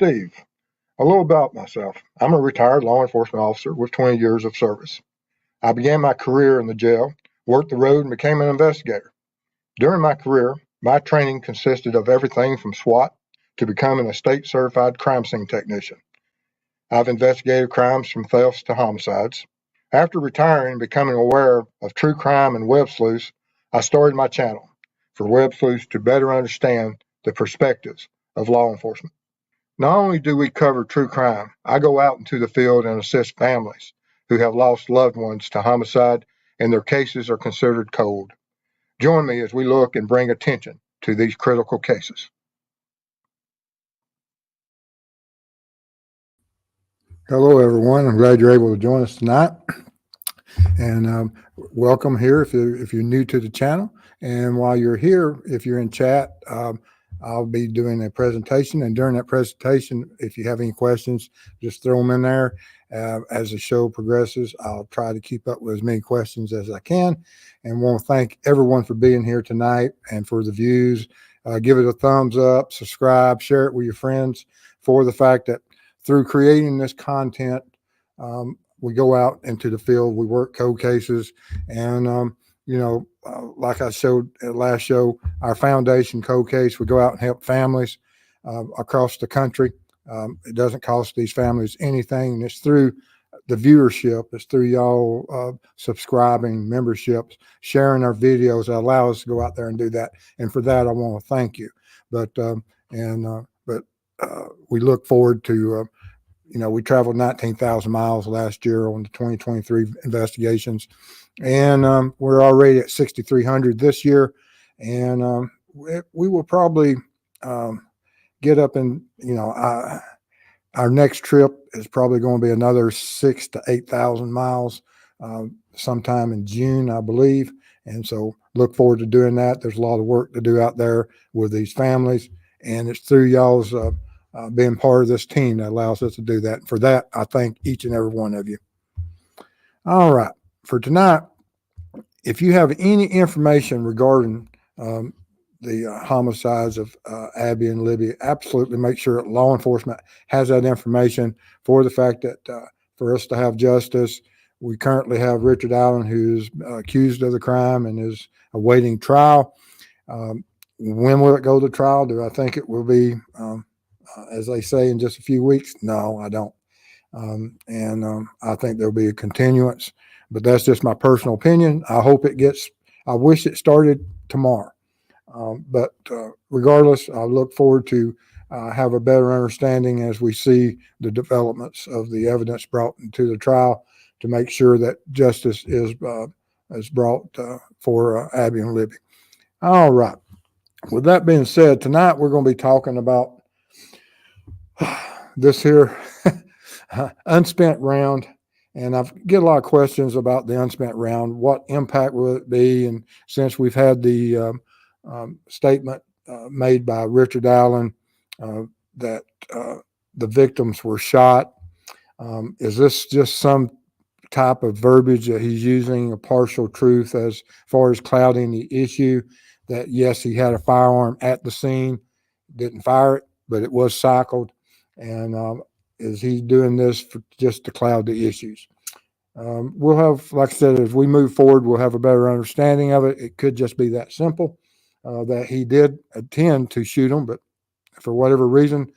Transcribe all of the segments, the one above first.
Steve. A little about myself. I'm a retired law enforcement officer with 20 years of service. I began my career in the jail, worked the road, and became an investigator. During my career, my training consisted of everything from SWAT to becoming a state-certified crime scene technician. I've investigated crimes from thefts to homicides. After retiring and becoming aware of true crime and web sleuths, I started my channel for web sleuths to better understand the perspectives of law enforcement. Not only do we cover true crime, I go out into the field and assist families who have lost loved ones to homicide and their cases are considered cold. Join me as we look and bring attention to these critical cases. Hello, everyone. I'm glad you're able to join us tonight. And welcome here if you're new to the channel. And while you're here, if you're in chat, I'll be doing a presentation. And during that presentation, if you have any questions, just throw them in there. As the show progresses, I'll try to keep up with as many questions as I can. And want to thank everyone for being here tonight and for the views. Give it a thumbs up, subscribe, share it with your friends, for the fact that through creating this content, we go out into the field, we work cold cases, and like I showed at last show, our foundation cold case, we go out and help families across the country. It doesn't cost these families anything, and it's through the viewership, it's through y'all subscribing, memberships, sharing our videos that allow us to go out there and do that. And for that, I want to thank you. But we look forward to we traveled 19,000 miles last year on the 2023 investigations, and we're already at 6,300 this year, and we will probably get up and our next trip is probably going to be another 6,000 to 8,000 miles sometime in June, I believe, and so look forward to doing that. There's a lot of work to do out there with these families, and it's through y'all's being part of this team that allows us to do that. And for that, I thank each and every one of you. All right. For tonight, if you have any information regarding the homicides of Abby and Libby, absolutely make sure that law enforcement has that information, for the fact that for us to have justice. We currently have Richard Allen, who's accused of the crime and is awaiting trial. When will it go to trial? Do I think it will be as they say, in just a few weeks? No, I don't. I think there'll be a continuance, but that's just my personal opinion. I wish it started tomorrow. But regardless, I look forward to have a better understanding as we see the developments of the evidence brought into the trial, to make sure that justice is brought for Abby and Libby. All right. With that being said, tonight we're going to be talking about this here unspent round, and I get a lot of questions about the unspent round. What impact will it be? And since we've had the statement made by Richard Allen that the victims were shot, is this just some type of verbiage that he's using, a partial truth as far as clouding the issue, that yes, he had a firearm at the scene, didn't fire it, but it was cycled? And is he doing this just to cloud the issues? We'll have, like I said, as we move forward, we'll have a better understanding of it. It could just be that simple, that he did intend to shoot him, but for whatever reason,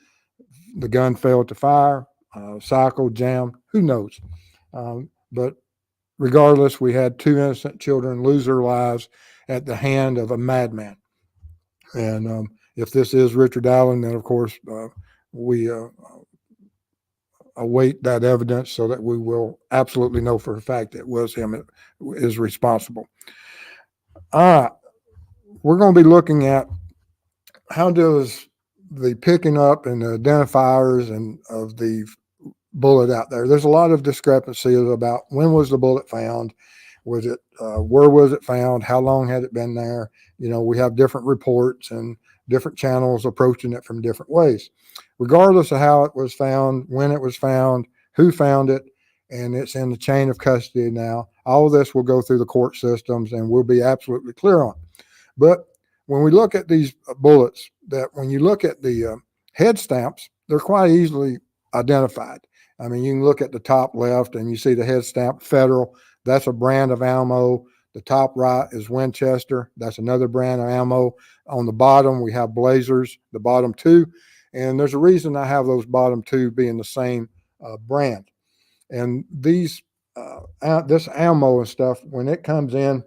the gun failed to fire, cycled, jammed, who knows? But regardless, we had two innocent children lose their lives at the hand of a madman. And if this is Richard Allen, then of course we await that evidence so that we will absolutely know for a fact that it was him that is responsible. All right. We're going to be looking at how does the picking up and the identifiers and of the bullet out there. There's a lot of discrepancies about when was the bullet found. Was it, where was it found? How long had it been there? We have different reports and different channels approaching it from different ways. Regardless of how it was found, when it was found, who found it, and it's in the chain of custody now. All of this will go through the court systems and we'll be absolutely clear on. But when we look at these bullets, that when you look at the head stamps, they're quite easily identified. I mean, you can look at the top left and you see the head stamp Federal. That's a brand of ammo. The top right is Winchester. That's another brand of ammo. On the bottom, we have Blazers, the bottom two. And there's a reason I have those bottom two being the same brand. And these, this ammo and stuff, when it comes and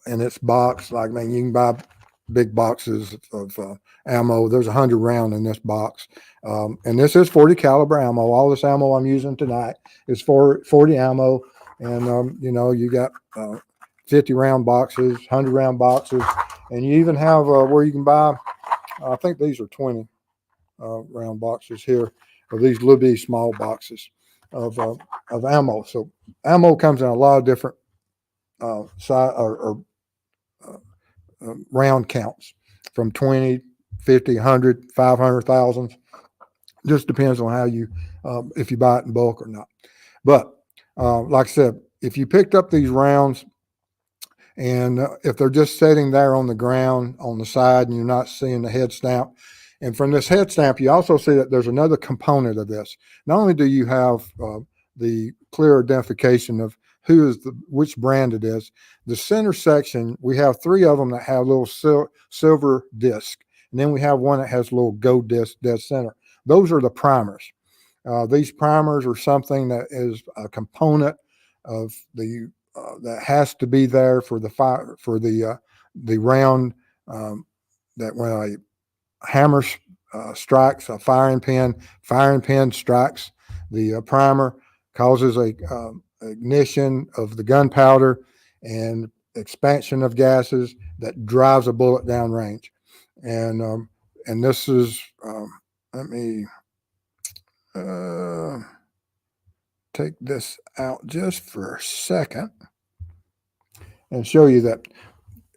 its box, like, man, you can buy big boxes of ammo. There's 100 round in this box. And this is 40 caliber ammo. All this ammo I'm using tonight is for 40 ammo. And, you know, you got 50 round boxes, 100 round boxes, and you even have where you can buy, I think these are 20 round boxes here, of these Libby small boxes of ammo. So ammo comes in a lot of different size or round counts, from 20, 50, 100, 500,000. Just depends on how you, if you buy it in bulk or not. But like I said, if you picked up these rounds and if they're just sitting there on the ground on the side and you're not seeing the head stamp, and from this head stamp, you also see that there's another component of this. Not only do you have the clear identification of which brand it is, the center section, we have 3 of them that have little silver disc. And then we have one that has a little gold disc dead center. Those are the primers. These primers are something that is a component of the that has to be there for the fire, for the round, that when a hammer strikes a firing pin strikes the primer, causes a ignition of the gunpowder and expansion of gases that drives a bullet downrange. And this is, let me take this out just for a second and show you that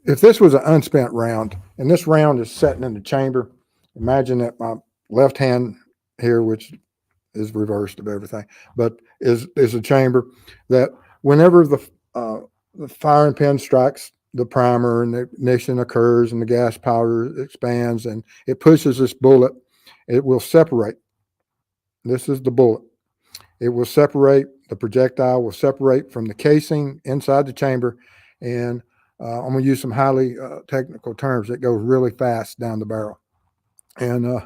if this was an unspent round and this round is sitting in the chamber, imagine that my left hand here, which is reversed of everything, but is a chamber, that whenever the firing pin strikes the primer and the ignition occurs and the gas powder expands and it pushes this bullet, it will separate. This is the bullet. It will separate, the projectile will separate from the casing inside the chamber. And I'm going to use some highly technical terms. It goes really fast down the barrel. And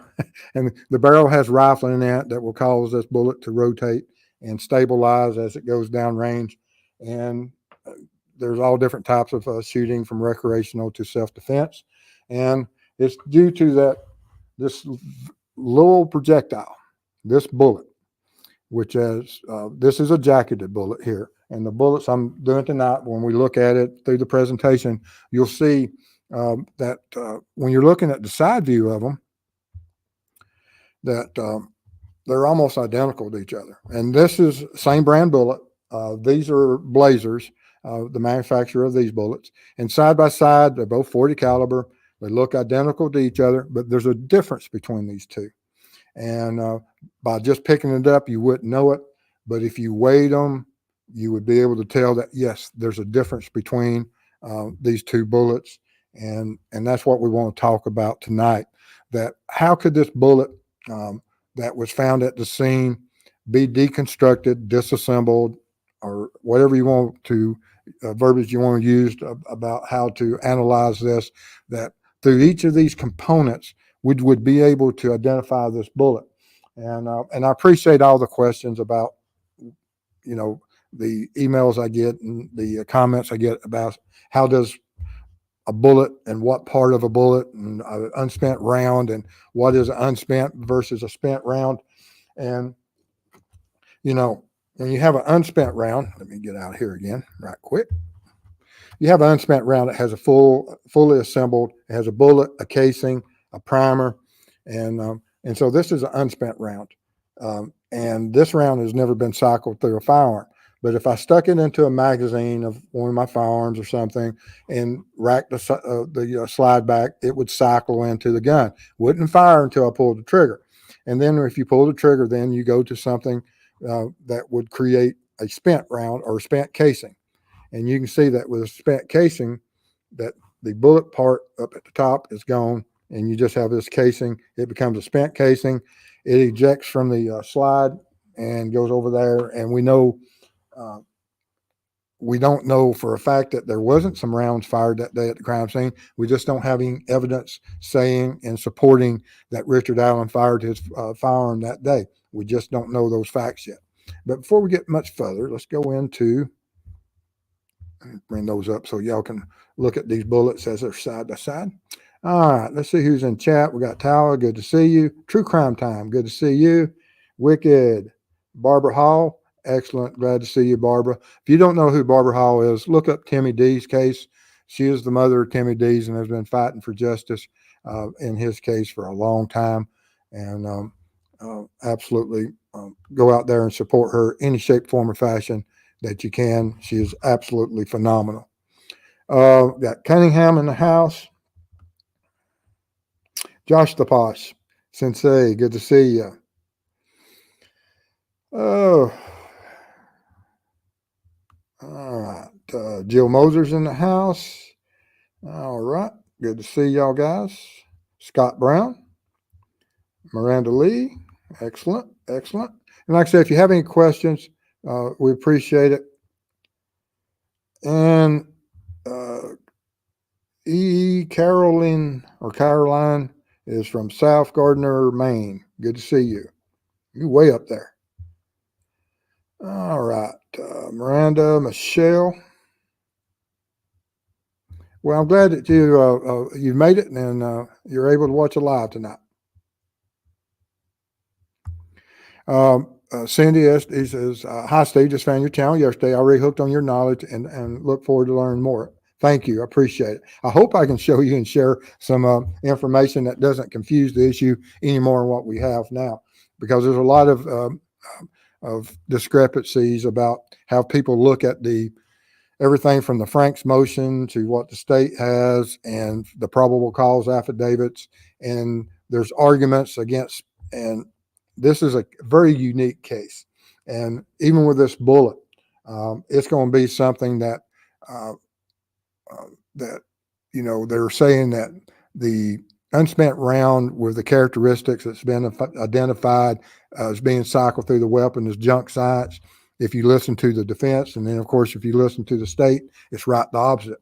and the barrel has rifling in it that will cause this bullet to rotate and stabilize as it goes down range. And there's all different types of shooting, from recreational to self-defense. And it's due to that, this little projectile, this bullet, which is, this is a jacketed bullet here. And the bullets I'm doing tonight, when we look at it through the presentation, you'll see that when you're looking at the side view of them, that they're almost identical to each other. And this is same brand bullet. These are Blazers, the manufacturer of these bullets. And side by side, they're both 40 caliber. They look identical to each other, but there's a difference between these two. And by just picking it up, you wouldn't know it. But if you weighed them, you would be able to tell that, yes, there's a difference between these two bullets. And that's what we want to talk about tonight, that how could this bullet that was found at the scene be deconstructed, disassembled, or whatever you want to, verbiage you want to use about how to analyze this, that through each of these components, we would be able to identify this bullet. And I appreciate all the questions about, you know, the emails I get and the comments I get about how does a bullet and what part of a bullet and an unspent round and what is an unspent versus a spent round. And, you know, when you have an unspent round, let me get out here again right quick. You have an unspent round that has a fully assembled, it has a bullet, a casing, a primer. And so this is an unspent round. And this round has never been cycled through a firearm. But if I stuck it into a magazine of one of my firearms or something and racked the slide back, it would cycle into the gun. Wouldn't fire until I pulled the trigger. And then if you pull the trigger, then you go to something that would create a spent round or spent casing. And you can see that with a spent casing, that the bullet part up at the top is gone and you just have this casing. It becomes a spent casing. It ejects from the slide and goes over there, and we know we don't know for a fact that there wasn't some rounds fired that day at the crime scene. We just don't have any evidence saying and supporting that Richard Allen fired his firearm that day. We just don't know those facts yet. But before we get much further, let's go into, bring those up so y'all can look at these bullets as they're side by side. All right, let's see who's in chat. We got Tyler, good to see you. True Crime Time, good to see you. Wicked, Barbara Hall, excellent, glad to see you, Barbara. If you don't know who Barbara Hall is, look up Timmy D's case. She is the mother of Timmy D's and has been fighting for justice in his case for a long time. And absolutely go out there and support her any shape, form, or fashion that you can. She is absolutely phenomenal. Got Cunningham in the house. Josh the Posh, Sensei, good to see you. Oh, all right. Jill Moser's in the house. All right. Good to see y'all guys. Scott Brown, Miranda Lee, excellent, excellent. And like I said, if you have any questions, we appreciate it. And Caroline is from South Gardner, Maine. Good to see you. You're way up there. All right. Miranda, Michelle. Well, I'm glad that you made it and you're able to watch it live tonight. Cindy he says, hi, Steve. Just found your channel yesterday. I already hooked on your knowledge and look forward to learning more. Thank you. I appreciate it. I hope I can show you and share some information that doesn't confuse the issue anymore than what we have now, because there's a lot of discrepancies about how people look at everything from the Franks motion to what the state has and the probable cause affidavits. And there's arguments against, and this is a very unique case. And even with this bullet, it's going to be something that they're saying that the unspent round with the characteristics that's been identified as being cycled through the weapon is junk science. If you listen to the defense, and then of course, if you listen to the state, it's right the opposite.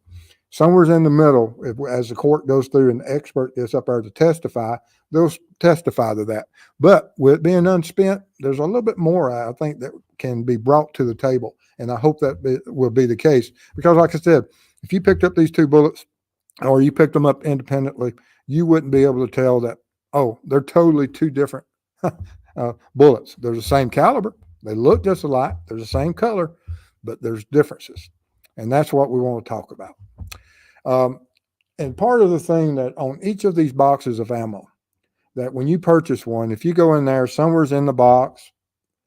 Somewhere in the middle, as the court goes through and the expert gets up there to testify, they'll testify to that. But with it being unspent, there's a little bit more, I think, that can be brought to the table. And I hope that will be the case. Because like I said, if you picked up these two bullets or you picked them up independently, you wouldn't be able to tell that, oh, they're totally two different bullets. They're the same caliber. They look just alike. They're the same color, but there's differences. And that's what we want to talk about. And part of the thing that on each of these boxes of ammo, that when you purchase one, if you go in there, somewhere's in the box,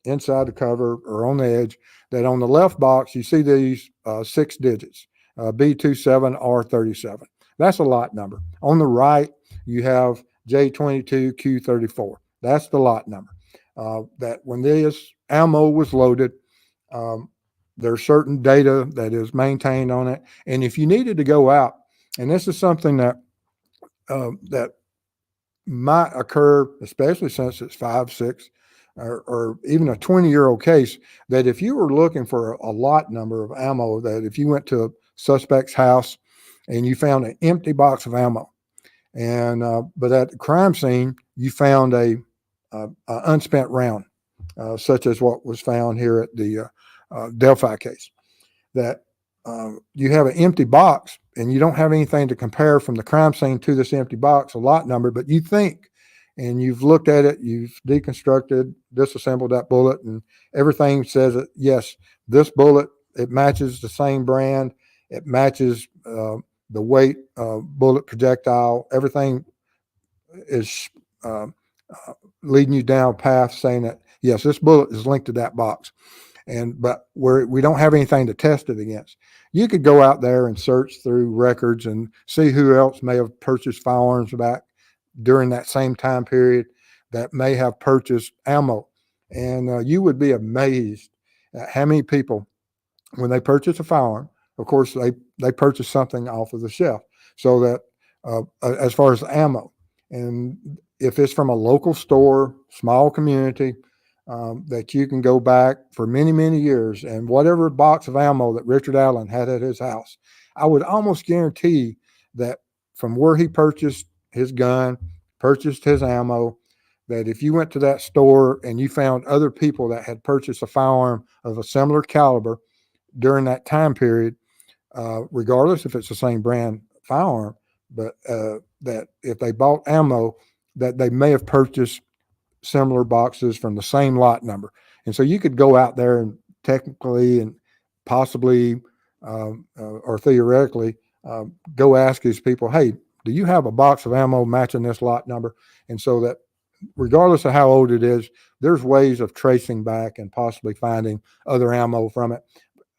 inside the cover or on the edge, that on the left box, you see these 6 digits, B27R37. That's a lot number. On the right, you have J22Q34. That's the lot number. That when this ammo was loaded, there's certain data that is maintained on it. And if you needed to go out, and this is something that might occur, especially since it's 5, 6, or even a 20-year-old case, that if you were looking for a lot number of ammo, that if you went to a suspect's house and you found an empty box of ammo, and but at the crime scene, you found a unspent round, such as what was found here at the Delphi case, that you have an empty box and you don't have anything to compare from the crime scene to this empty box, a lot number, but you think, and you've looked at it, you've deconstructed, disassembled that bullet, and everything says that, yes, this bullet, it matches the same brand, it matches the weight, bullet projectile, everything is leading you down a path saying that, yes, this bullet is linked to that box. But we don't have anything to test it against. You could go out there and search through records and see who else may have purchased firearms back during that same time period that may have purchased ammo. And you would be amazed at how many people, when they purchase a firearm, of course, they purchase something off of the shelf. So that as far as the ammo, And if it's from a local store, small community, that you can go back for many, many years, and whatever box of ammo that Richard Allen had at his house, I would almost guarantee that from where he purchased his gun, purchased his ammo, that if you went to that store and you found other people that had purchased a firearm of a similar caliber during that time period, regardless if it's the same brand firearm, but that if they bought ammo, that they may have purchased similar boxes from the same lot number. And so you could go out there and technically and possibly or theoretically go ask these people, hey, do you have a box of ammo matching this lot number? And so that regardless of how old it is, there's ways of tracing back and possibly finding other ammo from it.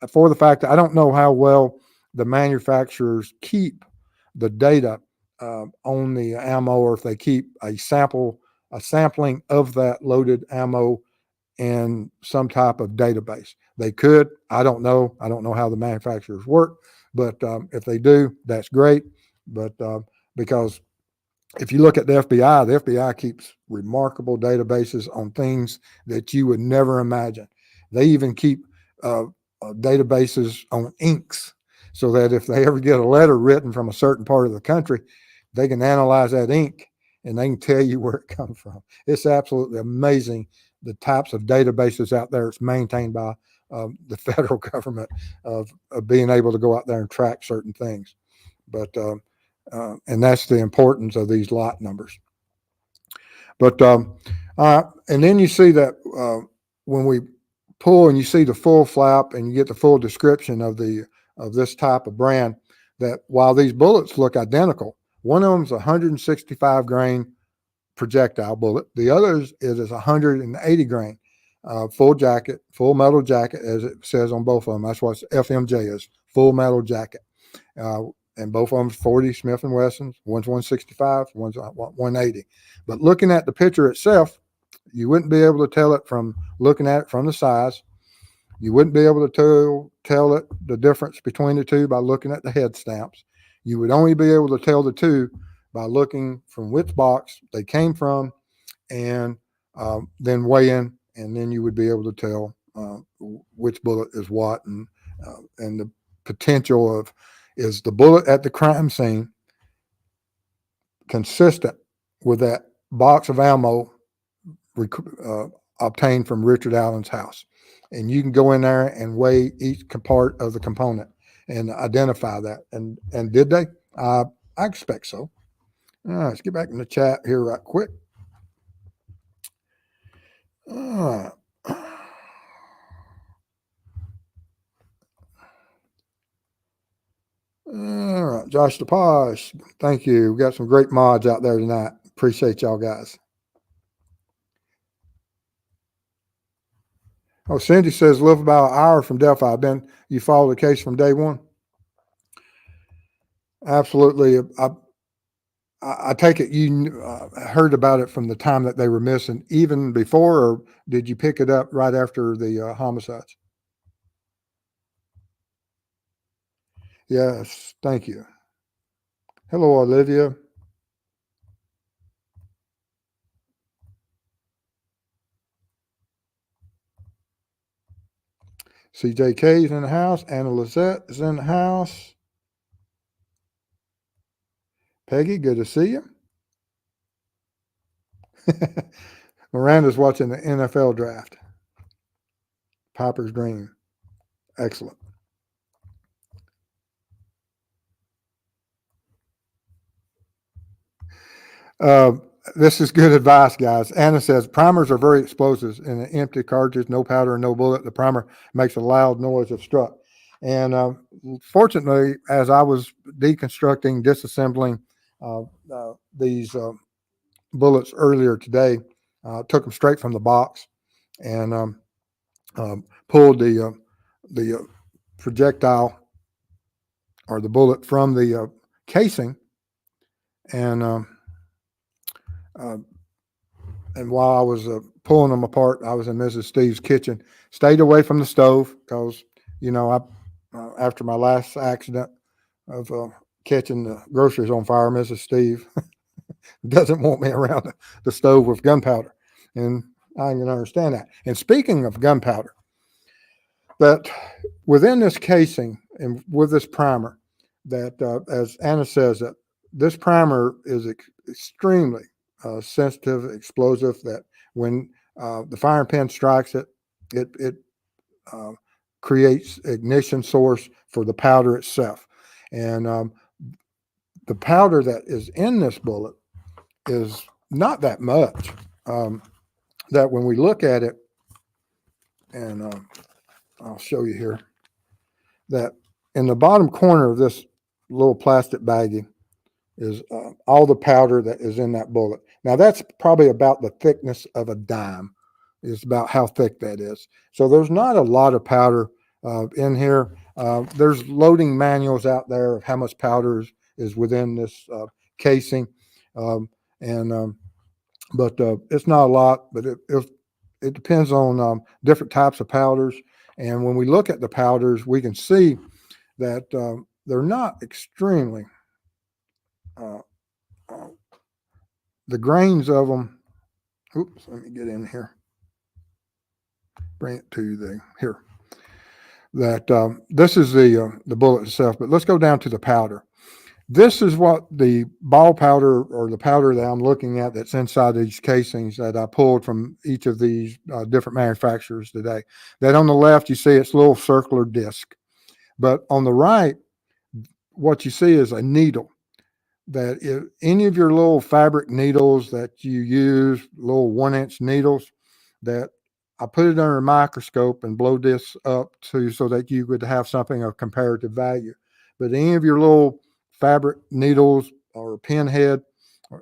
For the fact that I don't know how well the manufacturers keep the data on the ammo, or if they keep a sampling of that loaded ammo in some type of database. They could. I don't know. I don't know how the manufacturers work, but if they do, that's great. But because if you look at the FBI keeps remarkable databases on things that you would never imagine. They even keep databases on inks, so that if they ever get a letter written from a certain part of the country, they can analyze that ink and they can tell you where it comes from. It's absolutely amazing the types of databases out there. It's maintained by the federal government of being able to go out there and track certain things. But and that's the importance of these lot numbers. But and then you see that when we pull and you see the full flap and you get the full description of this type of brand, that while these bullets look identical, one of them's 165 grain projectile bullet. The other is 180 grain full jacket, full metal jacket, as it says on both of them. That's what FMJ is, full metal jacket. And both of them 40 Smith & Wessons. One's 165, one's 180. But looking at the picture itself, you wouldn't be able to tell it from looking at it from the size. You wouldn't be able to tell it the difference between the two by looking at the head stamps. You would only be able to tell the two by looking from which box they came from, and then weighing, and then you would be able to tell which bullet is what, and the potential of, is the bullet at the crime scene consistent with that box of ammo obtained from Richard Allen's house. And you can go in there and weigh each part of the component and identify that. And did they? I expect so. Let's get back in the chat here right quick. All right, Josh DePosh, thank you. We got some great mods out there tonight. Appreciate y'all guys. Oh, Cindy says live about an hour from Delphi. You followed the case from day one? Absolutely. I take it you heard about it from the time that they were missing, even before, or did you pick it up right after the homicides? Yes, thank you. Hello, Olivia. CJK is in the house. Anna Lizette is in the house. Peggy, good to see you. Miranda's watching the NFL draft. Piper's Dream. Excellent. This is good advice, guys. Anna says primers are very explosive. In an empty cartridge, no powder, no bullet, the primer makes a loud noise if struck. And fortunately, as I was deconstructing, disassembling these bullets earlier today, took them straight from the box and pulled the projectile or the bullet from the casing, and while I was pulling them apart, I was in Mrs. Steve's kitchen. Stayed away from the stove because, after my last accident of catching the groceries on fire, Mrs. Steve doesn't want me around the stove with gunpowder. And I can understand that. And speaking of gunpowder, that within this casing and with this primer, that as Anna says, that this primer is extremely sensitive, explosive. That when the firing pin strikes it, it uh, creates ignition source for the powder itself. And the powder that is in this bullet is not that much. That when we look at it, and I'll show you here, that in the bottom corner of this little plastic baggie is all the powder that is in that bullet. Now that's probably about the thickness of a dime, is about how thick that is. So there's not a lot of powder in here. There's loading manuals out there of how much powder is within this casing. But it's not a lot, but it depends on different types of powders. And when we look at the powders, we can see that they're not extremely, the grains of them. Oops, let me get in here. Bring it to the here. That this is the bullet itself, but let's go down to the powder. This is what the ball powder, or the powder that I'm looking at that's inside these casings that I pulled from each of these different manufacturers today. That on the left, you see it's a little circular disc. But on the right, what you see is a needle. That if any of your little fabric needles that you use, little 1-inch needles, that I put it under a microscope and blow this up so that you would have something of comparative value. But any of your little fabric needles or pinhead,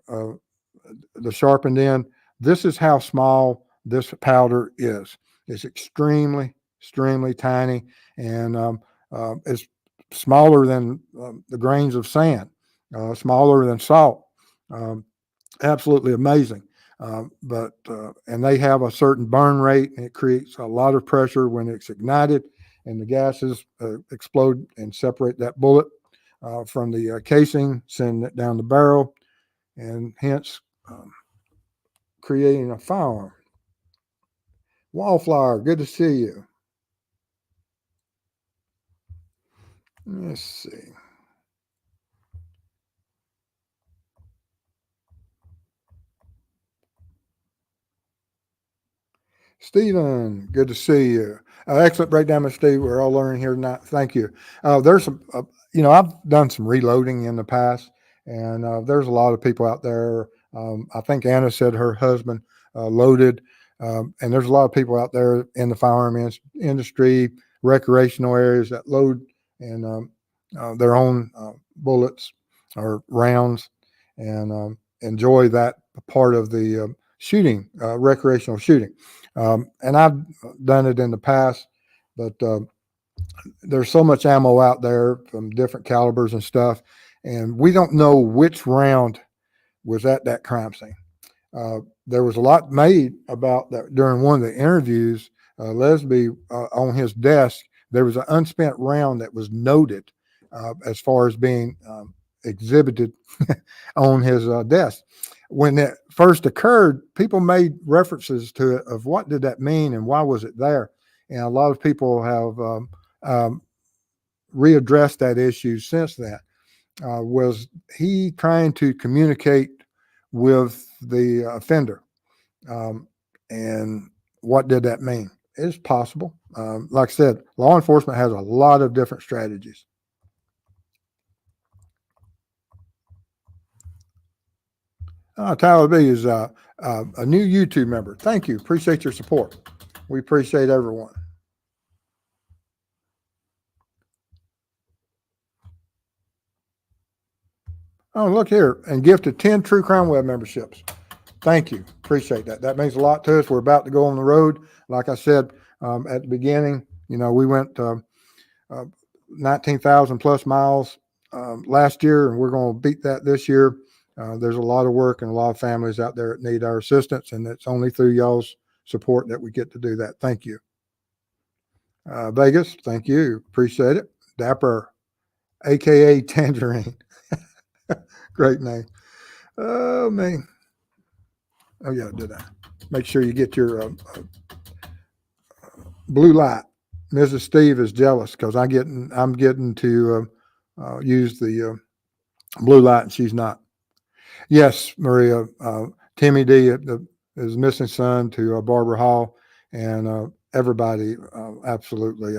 the sharpened end, this is how small this powder is. It's extremely, extremely tiny, and it's smaller than the grains of sand, smaller than salt. Absolutely amazing. And they have a certain burn rate, and it creates a lot of pressure when it's ignited, and the gases explode and separate that bullet from the casing, send it down the barrel, and hence creating a firearm. Wallflower, good to see you. Let's see. Stephen, good to see you. Excellent breakdown, Mr. Steve. We're all learning here tonight. Thank you. There's some, I've done some reloading in the past, and there's a lot of people out there. I think Anna said her husband loaded, and there's a lot of people out there in the firearm industry, recreational areas that load and their own bullets or rounds, and enjoy that part of the shooting, recreational shooting. And I've done it in the past, but there's so much ammo out there from different calibers and stuff, and we don't know which round was at that crime scene. There was a lot made about that during one of the interviews. Lesby, on his desk, there was an unspent round that was noted as far as being exhibited on his desk. When that first occurred, people made references to it of what did that mean and why was it there. And a lot of people have readdressed that issue since then. Was he trying to communicate with the offender? And what did that mean? It's possible. Like I said, law enforcement has a lot of different strategies. Tyler B is a new YouTube member. Thank you. Appreciate your support. We appreciate everyone. Oh, look here, and gifted 10 True Crime Web memberships. Thank you. Appreciate that. That means a lot to us. We're about to go on the road. Like I said at the beginning, we went 19,000 plus miles last year, and we're going to beat that this year. There's a lot of work and a lot of families out there that need our assistance, and it's only through y'all's support that we get to do that. Thank you. Vegas, thank you. Appreciate it. Dapper, AKA Tangerine. Great name. Oh, man. Oh, yeah, did I? Make sure you get your blue light. Mrs. Steve is jealous because I'm getting to use the blue light and she's not. Yes, Maria. Timmy D is missing son to Barbara Hall, and everybody absolutely.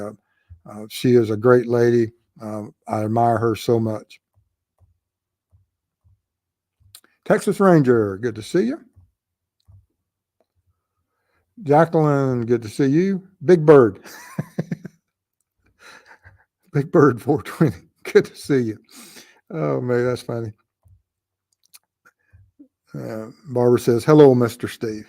She is a great lady. I admire her so much. Texas Ranger, good to see you. Jacqueline, good to see you. Big Bird. Big Bird 420, good to see you. Oh, man, that's funny. Barbara says, hello, Mr. Steve.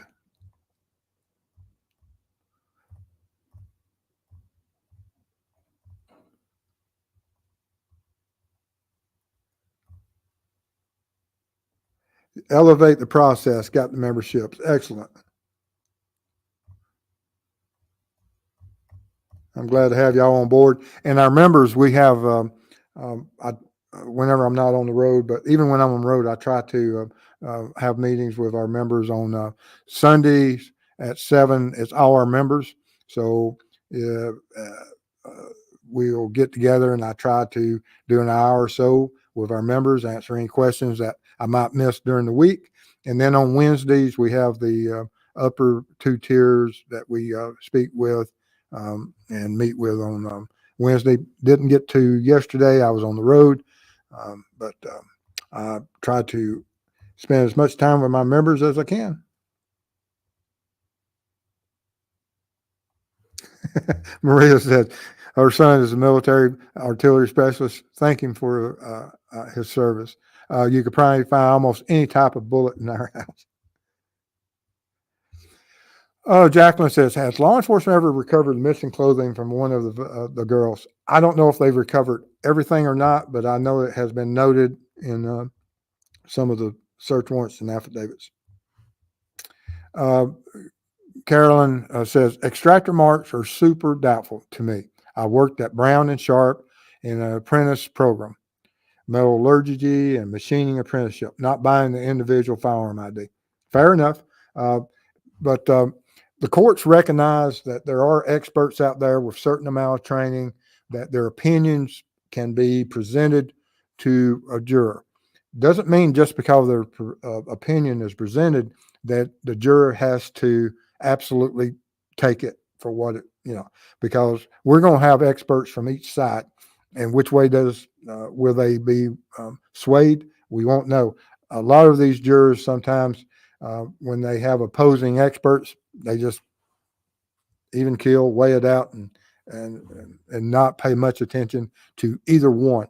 Elevate the process, got the memberships. Excellent. I'm glad to have y'all on board. And our members, we have, whenever I'm not on the road, but even when I'm on the road, I try to have meetings with our members on Sundays at 7. It's all our members. So we'll get together and I try to do an hour or so with our members, answer any questions that I might miss during the week. And then on Wednesdays, we have the upper 2 tiers that we speak with and meet with on Wednesday. Didn't get to yesterday. I was on the road, but I try to spend as much time with my members as I can. Maria said her son is a military artillery specialist. Thank him for his service. You could probably find almost any type of bullet in our house. Jacqueline says, has law enforcement ever recovered missing clothing from one of the girls? I don't know if they've recovered everything or not, but I know it has been noted in some of the search warrants and affidavits. Carolyn says, extractor marks are super doubtful to me. I worked at Brown and Sharp in an apprentice program, metallurgy and machining apprenticeship, not buying the individual firearm ID. Fair enough. But the courts recognize that there are experts out there with certain amount of training, that their opinions can be presented to a juror. Doesn't mean just because their opinion is presented that the juror has to absolutely take it for what it, because we're going to have experts from each side, and which way will they be swayed? We won't know. A lot of these jurors sometimes, when they have opposing experts, they just even kill, weigh it out, and not pay much attention to either one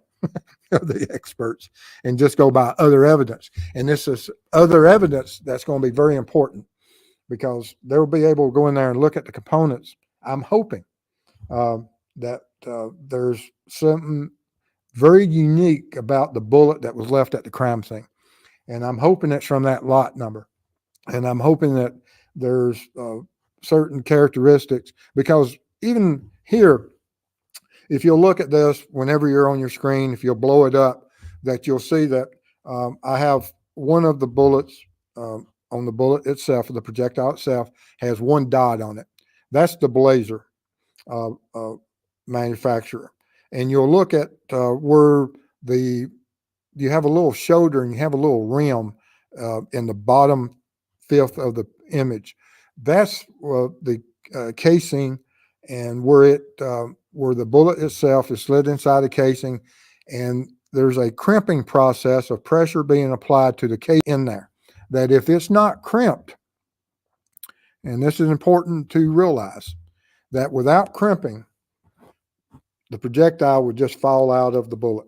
of the experts, and just go by other evidence. And this is other evidence that's going to be very important, because they'll be able to go in there and look at the components. I'm hoping that there's something very unique about the bullet that was left at the crime scene. And I'm hoping it's from that lot number. And I'm hoping that there's certain characteristics, because even here, if you'll look at this, whenever you're on your screen, if you'll blow it up, that you'll see that I have one of the bullets on the bullet itself, or the projectile itself, has one dot on it. That's the Blazer manufacturer. And you'll look at where you have a little shoulder and you have a little rim in the bottom fifth of the image. That's the casing, and where the bullet itself is slid inside the casing, and there's a crimping process of pressure being applied to the case in there, that if it's not crimped, and this is important to realize, that without crimping, the projectile would just fall out of the bullet.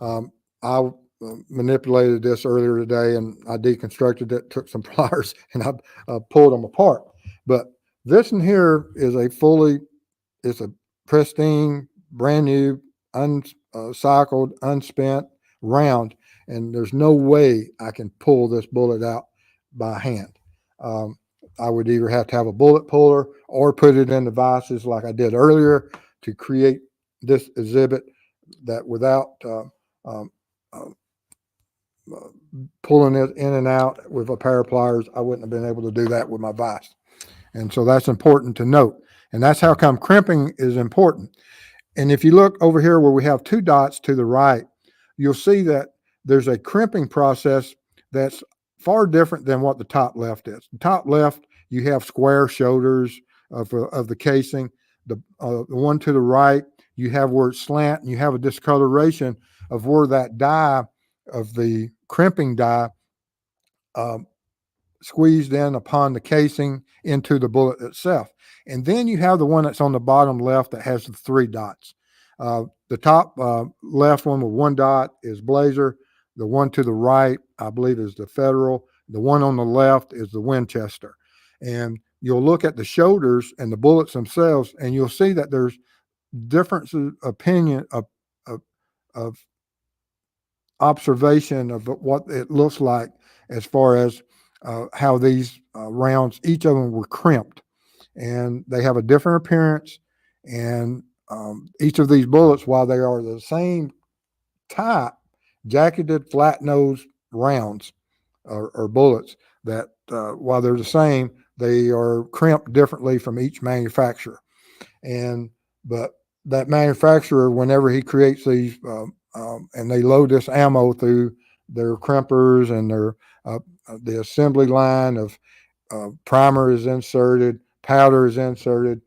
I manipulated this earlier today, and I deconstructed it, took some pliers, and I pulled them apart. But this in here is it's a pristine, brand new, uncycled, unspent round, and there's no way I can pull this bullet out by hand. I would either have to have a bullet puller or put it in the vices like I did earlier to create this exhibit, that without pulling it in and out with a pair of pliers. I wouldn't have been able to do that with my vise. And so that's important to note. And that's how come crimping is important. And if you look over here where we have two dots to the right, you'll see that there's a crimping process that's far different than what the top left is. The top left, you have square shoulders of the casing. The one to the right, you have where it's slant, and you have a discoloration of where that die of the crimping die squeezed in upon the casing into the bullet itself. And then you have the one that's on the bottom left that has the three dots. The top left one with one dot is Blazer. The one to the right, I believe, is the Federal. The one on the left is the Winchester. And you'll look at the shoulders and the bullets themselves, and you'll see that there's differences opinion of observation of what it looks like as far as how these rounds, each of them were crimped, and they have a different appearance. And each of these bullets, while they are the same type, jacketed flat nose rounds or bullets, that while they're the same, they are crimped differently from each manufacturer. But that manufacturer, whenever he creates these, and they load this ammo through their crimpers and their the assembly line of primer is inserted, powder is inserted,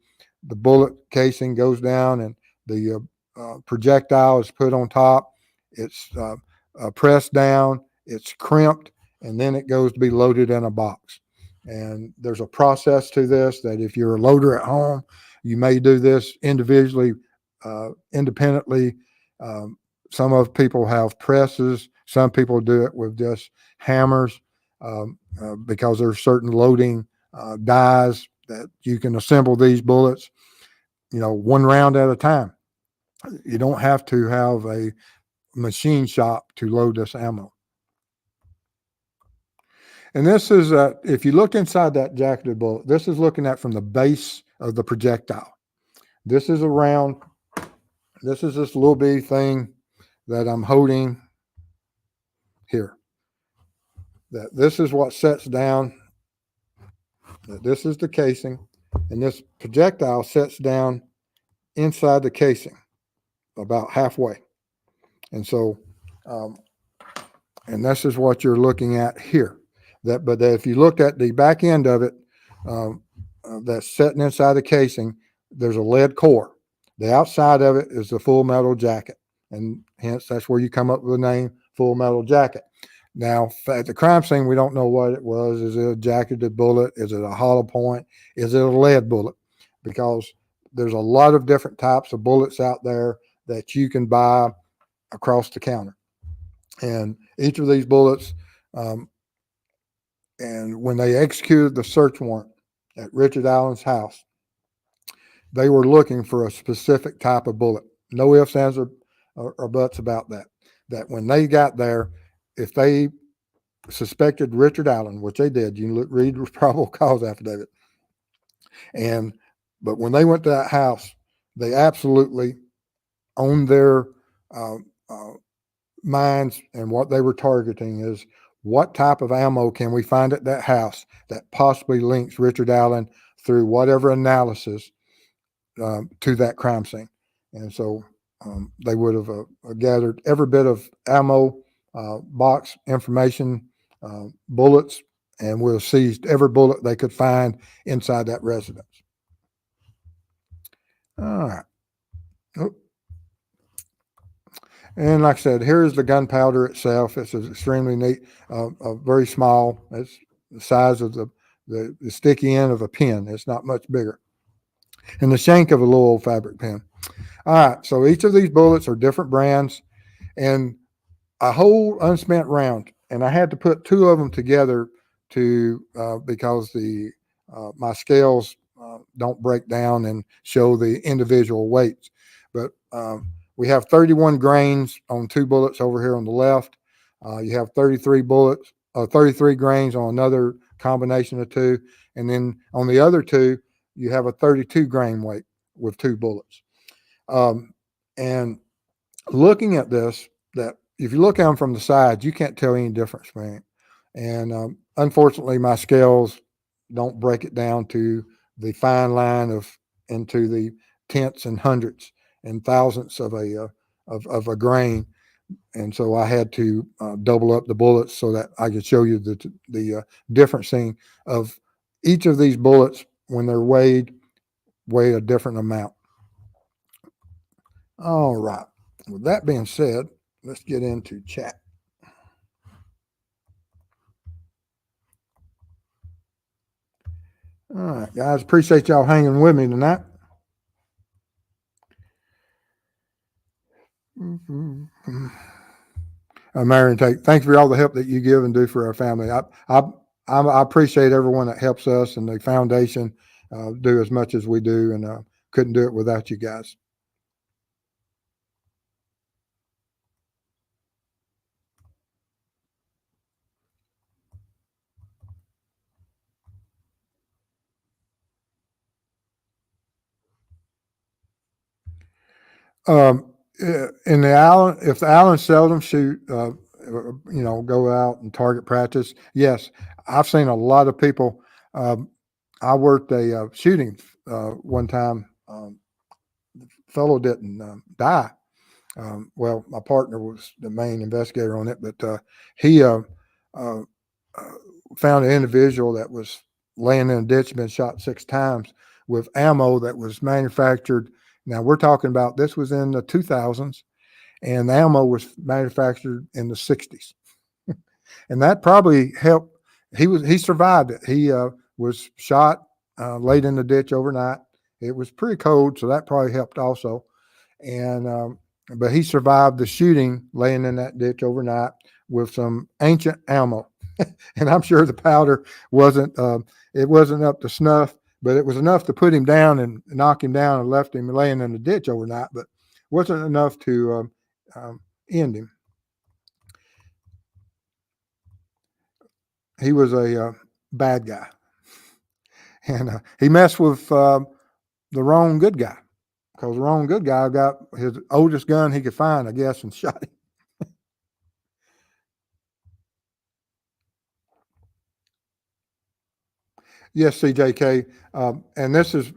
the bullet casing goes down, and the projectile is put on top. It's pressed down, it's crimped, and then it goes to be loaded in a box. And there's a process to this that if you're a loader at home, you may do this individually, independently. Some of people have presses. Some people do it with just hammers because there's certain loading dies that you can assemble these bullets, one round at a time. You don't have to have a machine shop to load this ammo. And this is, if you look inside that jacketed bullet, this is looking at from the base of the projectile. This is a round. This is this little bitty thing that I'm holding here. That this is what sets down. That this is the casing, and this projectile sets down inside the casing about halfway. And so, and this is what you're looking at here. But if you looked at the back end of it, that's sitting inside the casing, there's a lead core. The outside of it is the full metal jacket, and hence that's where you come up with the name Full Metal Jacket. Now, at the crime scene, we don't know what it was. Is it a jacketed bullet? Is it a hollow point? Is it a lead bullet? Because there's a lot of different types of bullets out there that you can buy across the counter. And each of these bullets, and when they executed the search warrant at Richard Allen's house, they were looking for a specific type of bullet. No ifs, ands, or buts about that. That when they got there, if they suspected Richard Allen, which they did, you can read the probable cause affidavit. But when they went to that house, they absolutely owned their minds, and what they were targeting is what type of ammo can we find at that house that possibly links Richard Allen through whatever analysis to that crime scene. And so they would have gathered every bit of ammo, box information, bullets, and would have seized every bullet they could find inside that residence. All right. And like I said, here's the gunpowder itself. It's extremely neat, very small. It's the size of the sticky end of a pen. It's not much bigger. And the shank of a little old fabric pen. All right, so each of these bullets are different brands, and a whole unspent round. And I had to put two of them together because my scales don't break down and show the individual weights. But we have 31 grains on two bullets over here on the left. You have 33 grains on another combination of two. And then on the other two, you have a 32 grain weight with two bullets. And looking at this, that if you look at them from the sides, you can't tell any difference, man. And unfortunately, my scales don't break it down to the fine line of into the tenths and hundredths and thousandths of a grain. And so I had to double up the bullets so that I could show you the differencing of each of these bullets when they're weigh a different amount. All right. With that being said, let's get into chat. All right, guys. Appreciate y'all hanging with me tonight. Marion, thank you for all the help that you give and do for our family. I appreciate everyone that helps us and the foundation do as much as we do, and couldn't do it without you guys. In the Allen, if the Allen seldom shoot, go out and target practice. Yes, I've seen a lot of people. I worked a shooting one time. The fellow didn't die. Well, my partner was the main investigator on it, but he found an individual that was laying in a ditch, been shot 6 times with ammo that was manufactured. Now we're talking about this was in the 2000s, and the ammo was manufactured in the 60s, and that probably helped. He survived it. He was shot, laid in the ditch overnight. It was pretty cold, so that probably helped also. And but he survived the shooting, laying in that ditch overnight with some ancient ammo. And I'm sure the powder wasn't it wasn't up to snuff, but it was enough to put him down and knock him down and left him laying in the ditch overnight, but wasn't enough to end him. He was a bad guy, and he messed with the wrong good guy, because the wrong good guy got his oldest gun he could find, I guess, and shot him. Yes, CJK, and this is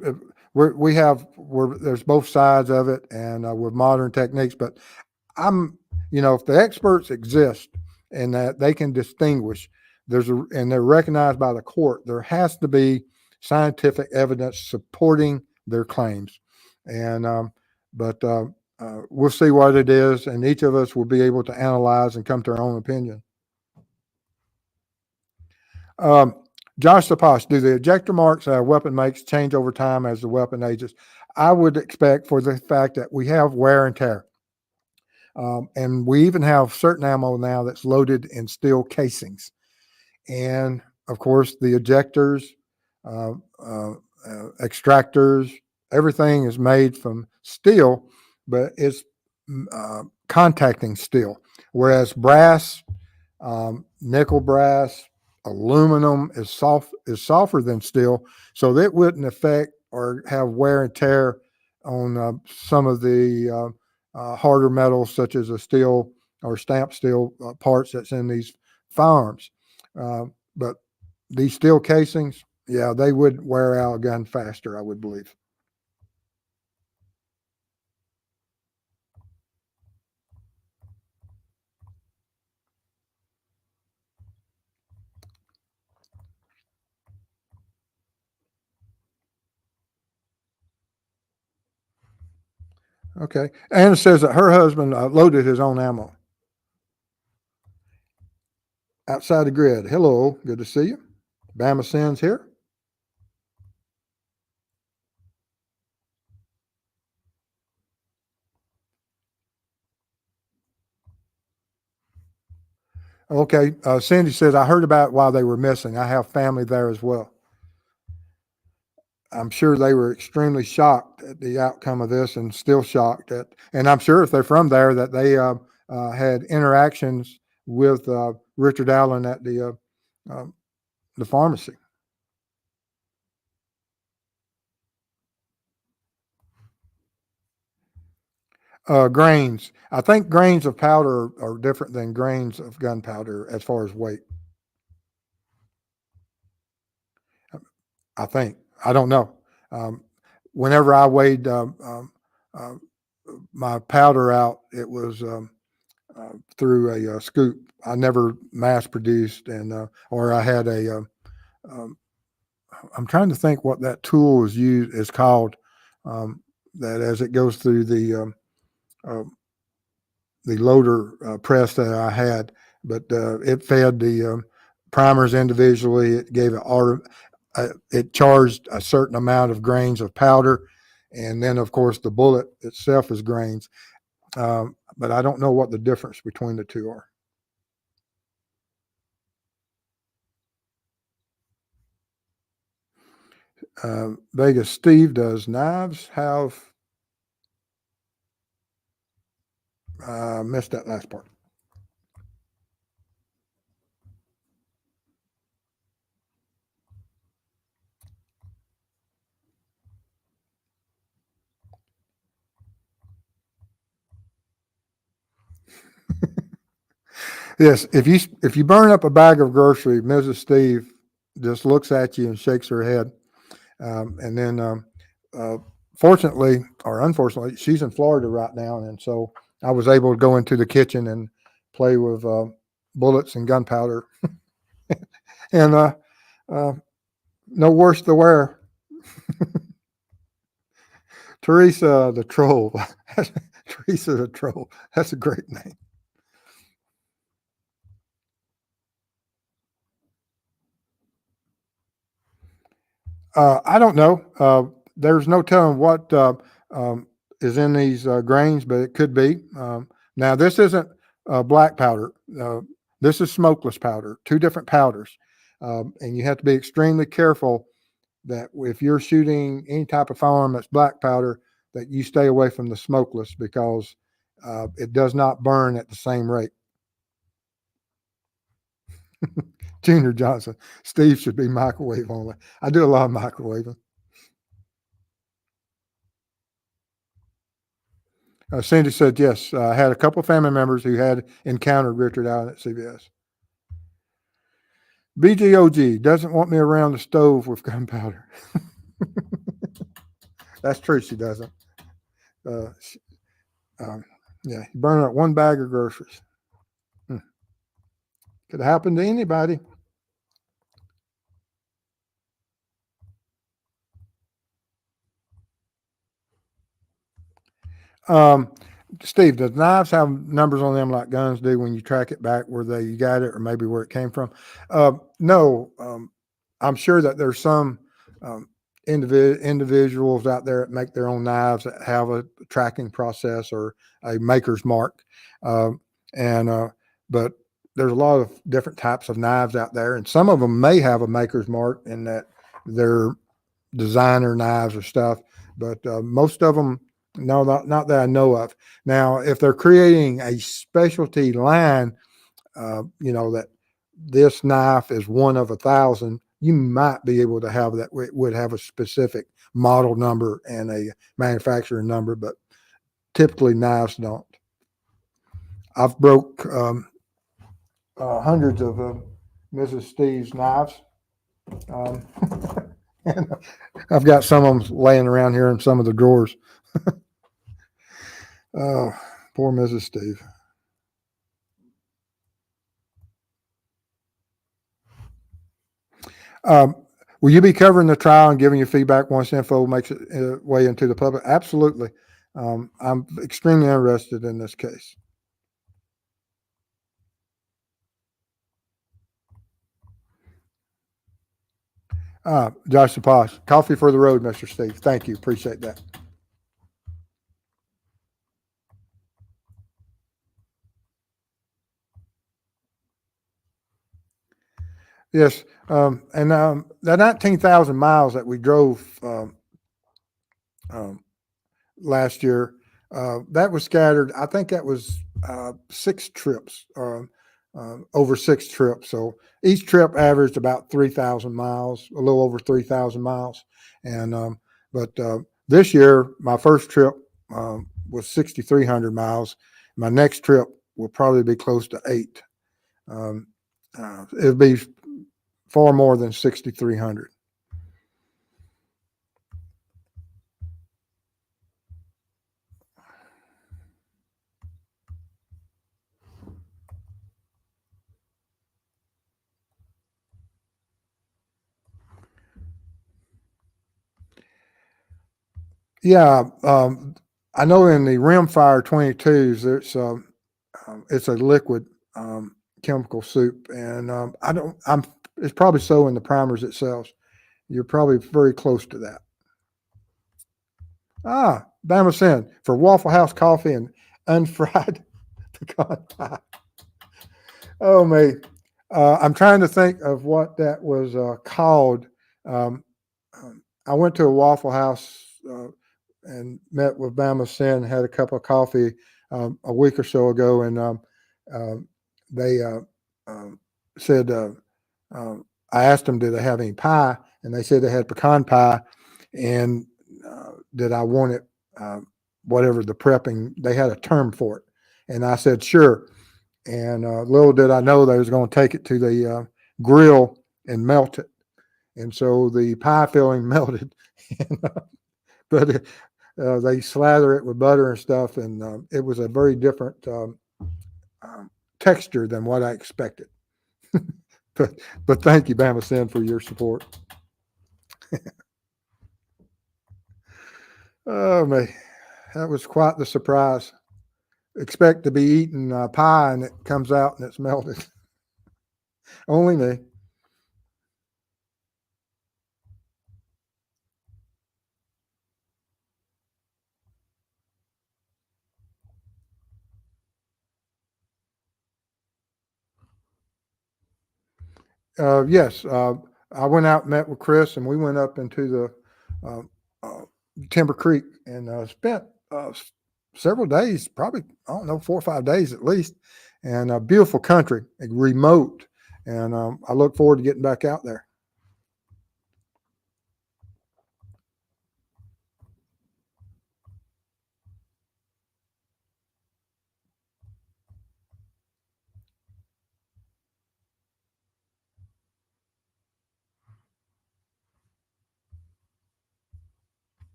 there's both sides of it, and with modern techniques. But if the experts exist and that they can distinguish, and they're recognized by the court, there has to be scientific evidence supporting their claims, and but we'll see what it is, and each of us will be able to analyze and come to our own opinion. Josh Saposh, do the ejector marks a weapon makes change over time as the weapon ages? I would expect, for the fact that we have wear and tear. And we even have certain ammo now that's loaded in steel casings. And of course, the ejectors, extractors, everything is made from steel, but it's contacting steel. Whereas brass, nickel brass, aluminum is softer than steel, so that wouldn't affect or have wear and tear on some of the harder metals, such as a steel or stamped steel parts that's in these firearms. But these steel casings, yeah, they would wear out a gun faster, I would believe. Okay. Anna says that her husband loaded his own ammo. Outside the grid. Hello. Good to see you. Bama Sins here. Okay. Cindy says, I heard about it while they were missing. I have family there as well. I'm sure they were extremely shocked at the outcome of this, and still shocked at, and I'm sure if they're from there that they had interactions with Richard Allen at the pharmacy. Grains. I think grains of powder are different than grains of gunpowder as far as weight. I think. I don't know. Whenever I weighed uh, my powder out, it was through a scoop. I never mass produced, and or I had a. I'm trying to think what that tool is called. That as it goes through uh, the loader press that I had, but it fed the primers individually. It gave it charged a certain amount of grains of powder, and then of course the bullet itself is grains. But I don't know what the difference between the two are. Vegas Steve, does knives have? Missed that last part. Yes, if you burn up a bag of grocery, Mrs. Steve just looks at you and shakes her head, and then fortunately or unfortunately, she's in Florida right now, and so I was able to go into the kitchen and play with bullets and gunpowder, and no worse to wear. Teresa the Troll. Teresa the Troll. That's a great name. I don't know. There's no telling what is in these grains, but it could be. Now, this isn't black powder. This is smokeless powder, two different powders. And you have to be extremely careful that if you're shooting any type of firearm that's black powder, that you stay away from the smokeless because it does not burn at the same rate. Junior Johnson, Steve should be microwave only. I do a lot of microwaving. Cindy said, yes, I had a couple of family members who had encountered Richard Allen at CVS. BGOG doesn't want me around the stove with gunpowder. That's true, she doesn't. Yeah, you burn up one bag of groceries. Could happen to anybody. Steve, does knives have numbers on them like guns do when you track it back where you got it or maybe where it came from? No, I'm sure that there's some individuals out there that make their own knives that have a tracking process or a maker's mark. But there's a lot of different types of knives out there, and some of them may have a maker's mark in that they're designer knives or stuff, but most of them, no, not that I know of. Now, if they're creating a specialty line, that this knife is one of 1,000, you might be able to have that. It would have a specific model number and a manufacturer number, but typically knives don't. I've broke hundreds of Mrs. Steve's knives. And I've got some of them laying around here in some of the drawers. Oh, poor Mrs. Steve. Will you be covering the trial and giving your feedback once info makes its way into the public? Absolutely. I'm extremely interested in this case. Josh Saposh, coffee for the road, Mr. Steve. Thank you. Appreciate that. Yes. And the 19,000 miles that we drove last year, that was scattered. I think that was 6 trips, over 6 trips. So each trip averaged about 3,000 miles, a little over 3,000 miles. And but this year, my first trip was 6,300 miles. My next trip will probably be close to 8. It'll be far more than 6,300. Yeah, I know in the rimfire 22s, it's a liquid chemical soup, and I don't. I'm. It's probably so in the primers itself. You're probably very close to that. Ah, Bama Sin for Waffle House coffee and unfried pecan pie. Oh, me. I'm trying to think of what that was called. Um, I went to a Waffle House and met with Bama Sin, had a cup of coffee a week or so ago, and they said, I asked them, did they have any pie? And they said they had pecan pie, and that I wanted whatever the prepping, they had a term for it. And I said, sure. And little did I know they was going to take it to the grill and melt it. And so the pie filling melted, but they slather it with butter and stuff, and it was a very different texture than what I expected. but thank you, Bama Sin, for your support. Oh man, that was quite the surprise. Expect to be eating pie and it comes out and it's melted. Only me. Yes, I went out and met with Chris, and we went up into the uh, Timber Creek and spent several days, probably, I don't know, 4 or 5 days at least, and a beautiful country, remote. And I look forward to getting back out there.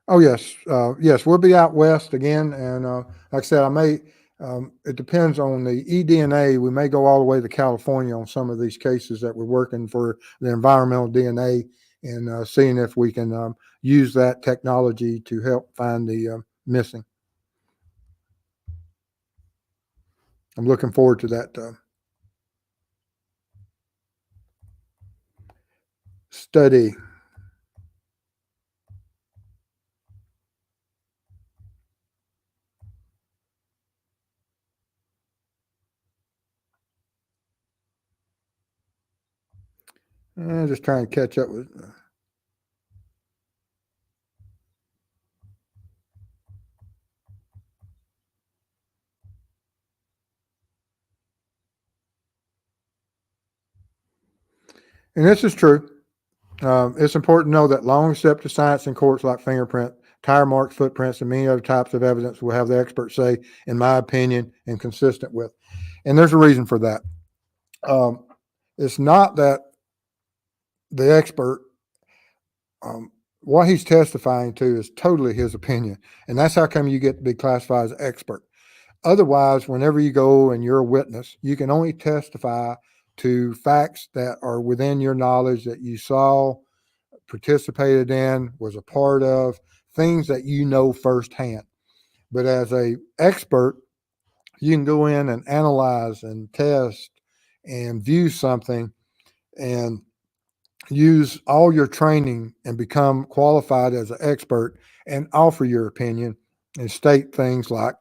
Oh yes, yes, we'll be out west again, and like I said, I may. It depends on the eDNA. We may go all the way to California on some of these cases that we're working for the environmental DNA, and seeing if we can use that technology to help find the missing. I'm looking forward to that study. Just trying to catch up with. And this is true. It's important to know that long accepted science in courts like fingerprint, tire marks, footprints, and many other types of evidence will have the experts say, in my opinion, and consistent with. And there's a reason for that. It's not that the expert, what he's testifying to is totally his opinion. And that's how come you get to be classified as expert. Otherwise, whenever you go and you're a witness, you can only testify to facts that are within your knowledge that you saw, participated in, was a part of, things that you know firsthand. But as a expert, you can go in and analyze and test and view something and use all your training and become qualified as an expert and offer your opinion and state things like,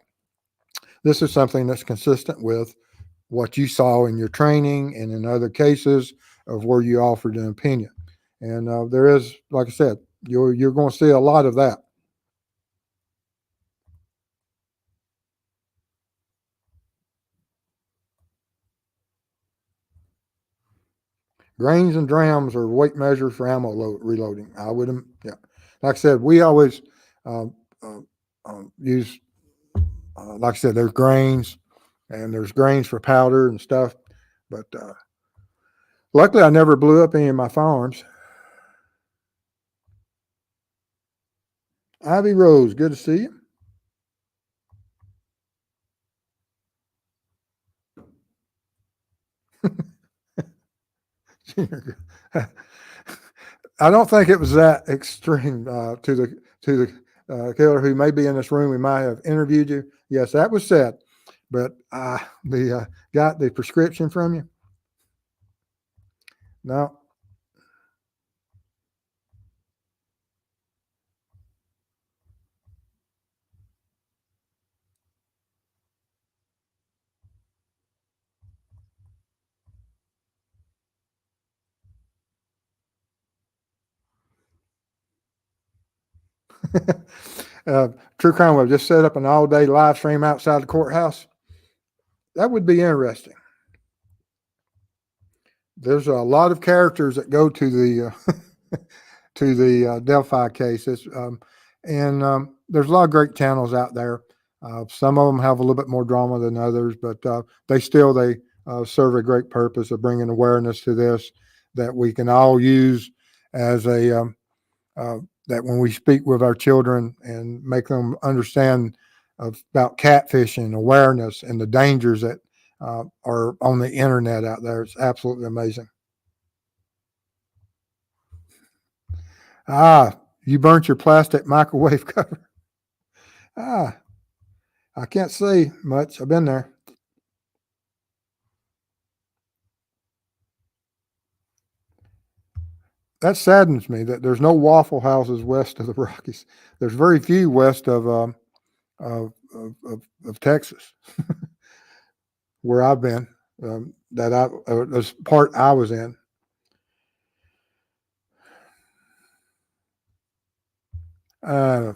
this is something that's consistent with what you saw in your training and in other cases of where you offered an opinion. And there is, like I said, you're going to see a lot of that. Grains and drams are weight measures for ammo reloading. I would, yeah. Like I said, we always, uh, use, like I said, there's grains and there's grains for powder and stuff. But luckily, I never blew up any of my farms. Ivy Rose, good to see you. I don't think it was that extreme to the killer who may be in this room. We might have interviewed you. Yes, that was said, but got the prescription from you. No. True Crime Web just set up an all-day live stream outside the courthouse. That would be interesting. There's a lot of characters that go to the to the Delphi cases, and there's a lot of great channels out there. Some of them have a little bit more drama than others, but they serve a great purpose of bringing awareness to this that we can all use as a that when we speak with our children and make them understand about catfishing, awareness, and the dangers that are on the internet out there. It's absolutely amazing. You burnt your plastic microwave cover. I can't say much. I've been there. That saddens me that there's no Waffle Houses west of the Rockies. There's very few west of Texas, where I've been. This part I was in.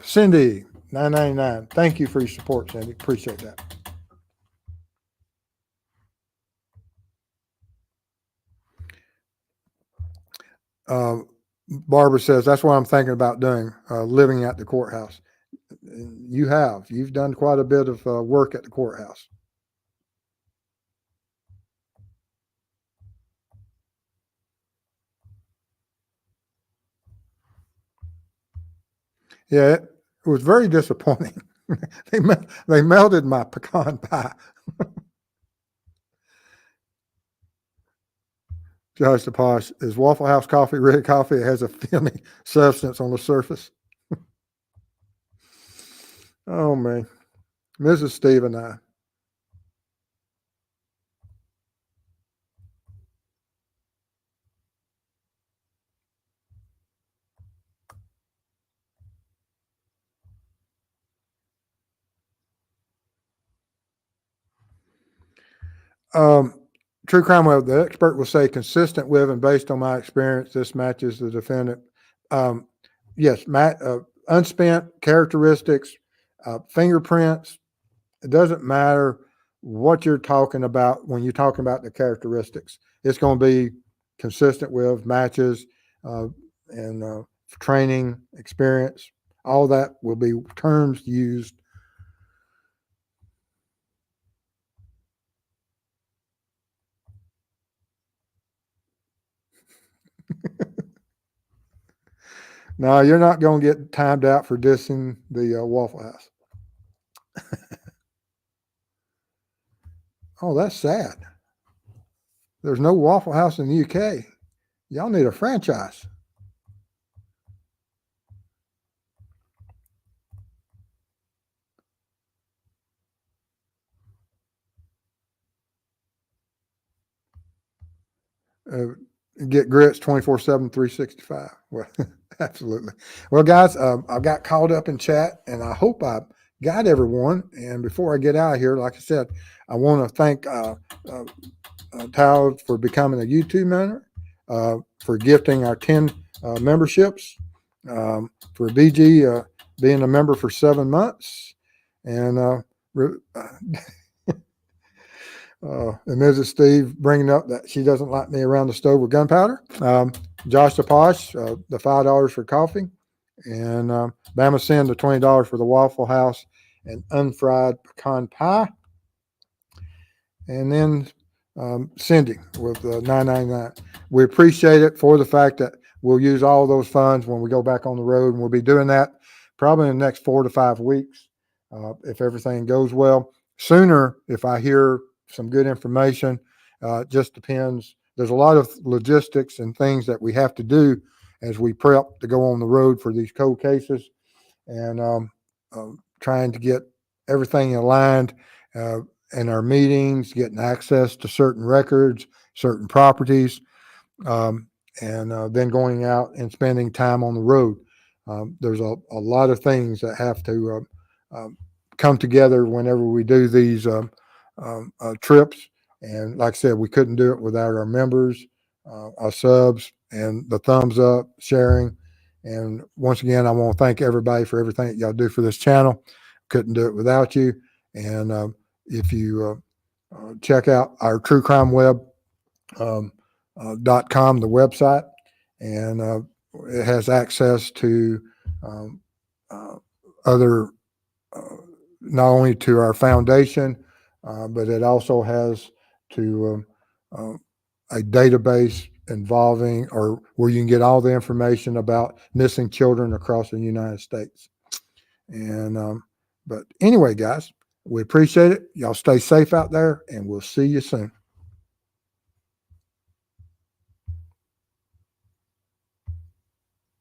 Cindy, $9.99. Thank you for your support, Cindy. Appreciate that. Barbara says, that's what I'm thinking about doing, living at the courthouse. You've done quite a bit of work at the courthouse. Yeah, it was very disappointing. They melted my pecan pie. Josh the Posh, is Waffle House coffee really coffee? It has a filmy substance on the surface. Oh, man. Mrs. Steve and I. True Crime Web, the expert will say consistent with and based on my experience, this matches the defendant. Yes, unspent characteristics, fingerprints. It doesn't matter what you're talking about when you're talking about the characteristics. It's going to be consistent with matches and training, experience. All that will be terms used. No, you're not going to get timed out for dissing the Waffle House. Oh, that's sad. There's no Waffle House in the UK. Y'all need a franchise. Get grits 24/7, 365. Well, absolutely. Well, guys, I got caught up in chat, and I hope I got everyone. And before I get out of here, like I said, I want to thank Tal for becoming a YouTube member, for gifting our 10 memberships, for BG being a member for 7 months, and and Mrs. Steve bringing up that she doesn't like me around the stove with gunpowder. Josh the Posh, the $5 for coffee. And Bama send the $20 for the Waffle House and unfried pecan pie. And then Cindy with $9.99. We appreciate it for the fact that we'll use all those funds when we go back on the road, and we'll be doing that probably in the next 4 to 5 weeks if everything goes well. Sooner, if I hear some good information, just depends. There's a lot of logistics and things that we have to do as we prep to go on the road for these cold cases, and trying to get everything aligned in our meetings, getting access to certain records, certain properties, and then going out and spending time on the road. There's a lot of things that have to come together whenever we do these trips. And like I said, we couldn't do it without our members, our subs, and the thumbs up, sharing. And once again, I want to thank everybody for everything that y'all do for this channel. Couldn't do it without you. And if you check out our True Crime Web .com, the website, and it has access to other, not only to our foundation, but it also has to a database involving, or where you can get all the information about missing children across the United States. And but anyway, guys, we appreciate it. Y'all stay safe out there, and we'll see you soon.